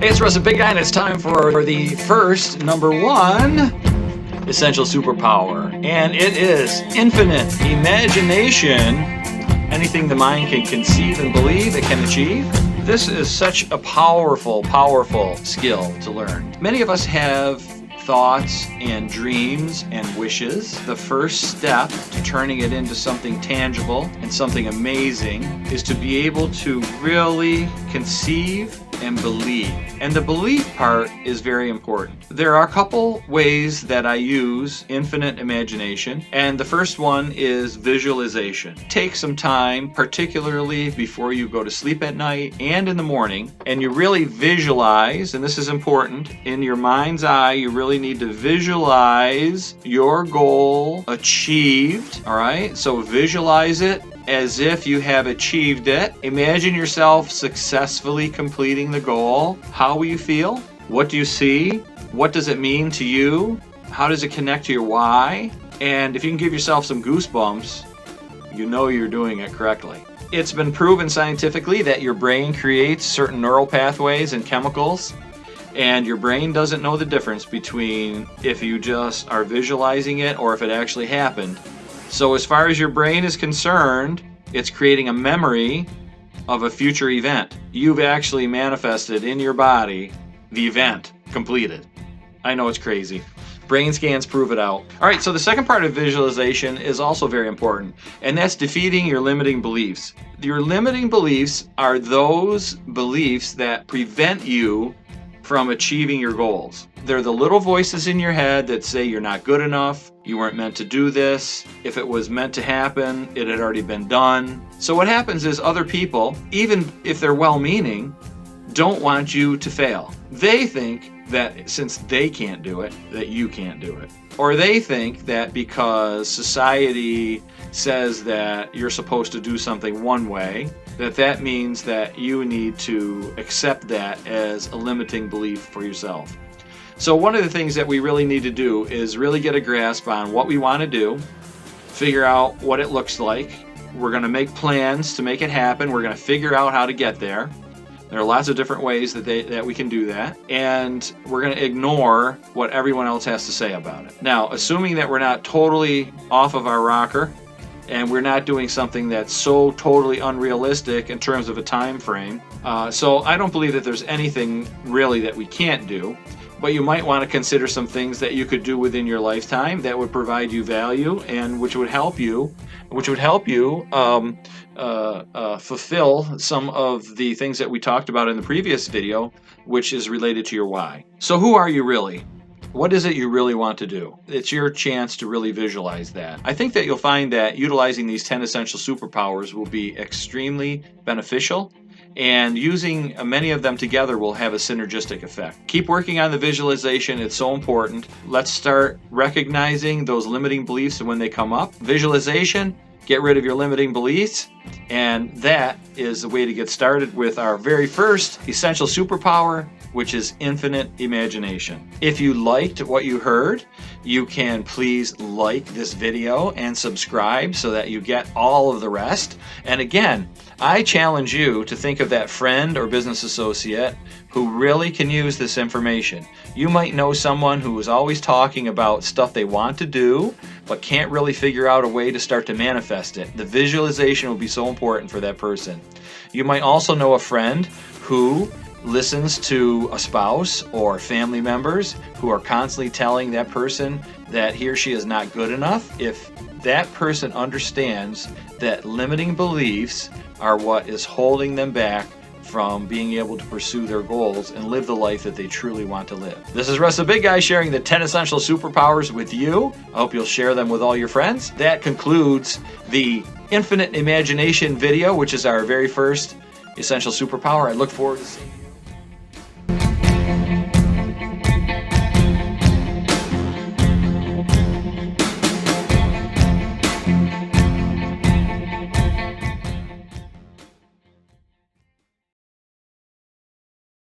Hey, it's Russ, the Big Guy, and it's time for the first, number one, essential superpower. And it is infinite imagination. Anything the mind can conceive and believe, it can achieve. This is such a powerful, powerful skill to learn. Many of us have thoughts and dreams and wishes. The first step to turning it into something tangible and something amazing is to be able to really conceive and believe. And the belief part is very important. There are a couple ways that I use infinite imagination, and the first one is visualization. Take some time, particularly before you go to sleep at night and in the morning, and you really visualize, and this is important, in your mind's eye, you really need to visualize your goal achieved, all right? So visualize it as if you have achieved it. Imagine yourself successfully completing the goal. How will you feel? What do you see? What does it mean to you? How does it connect to your why? And if you can give yourself some goosebumps, you know you're doing it correctly. It's been proven scientifically that your brain creates certain neural pathways and chemicals, and your brain doesn't know the difference between if you just are visualizing it or if it actually happened. So as far as your brain is concerned, it's creating a memory of a future event. You've actually manifested in your body the event completed. I know it's crazy. Brain scans prove it out. All right, so the second part of visualization is also very important, and that's defeating your limiting beliefs. Your limiting beliefs are those beliefs that prevent you from achieving your goals. They're the little voices in your head that say you're not good enough, you weren't meant to do this, if it was meant to happen, it had already been done. So what happens is other people, even if they're well-meaning, don't want you to fail. They think that since they can't do it, that you can't do it. Or they think that because society says that you're supposed to do something one way, that means that you need to accept that as a limiting belief for yourself. So one of the things that we really need to do is really get a grasp on what we want to do, figure out what it looks like. We're going to make plans to make it happen. We're going to figure out how to get there. There are lots of different ways that we can do that, and we're going to ignore what everyone else has to say about it. Now, assuming that we're not totally off of our rocker, and we're not doing something that's so totally unrealistic in terms of a time frame. So I don't believe that there's anything really that we can't do, but you might want to consider some things that you could do within your lifetime that would provide you value and which would help you fulfill some of the things that we talked about in the previous video, which is related to your why. So who are you really? What is it you really want to do? It's your chance to really visualize that. I think that you'll find that utilizing these 10 essential superpowers will be extremely beneficial, and using many of them together will have a synergistic effect. Keep working on the visualization. It's so important. Let's start recognizing those limiting beliefs when they come up. Visualization, get rid of your limiting beliefs, and that is the way to get started with our very first essential superpower, which is infinite imagination. If you liked what you heard, you can please like this video and subscribe so that you get all of the rest. And again, I challenge you to think of that friend or business associate who really can use this information. You might know someone who is always talking about stuff they want to do, but can't really figure out a way to start to manifest it. The visualization will be so important for that person. You might also know a friend who listens to a spouse or family members who are constantly telling that person that he or she is not good enough. If that person understands that limiting beliefs are what is holding them back from being able to pursue their goals and live the life that they truly want to live. This is Russ the Big Guy sharing the 10 essential superpowers with you. I hope you'll share them with all your friends. That concludes the Infinite Imagination video, which is our very first essential superpower. I look forward to seeing you.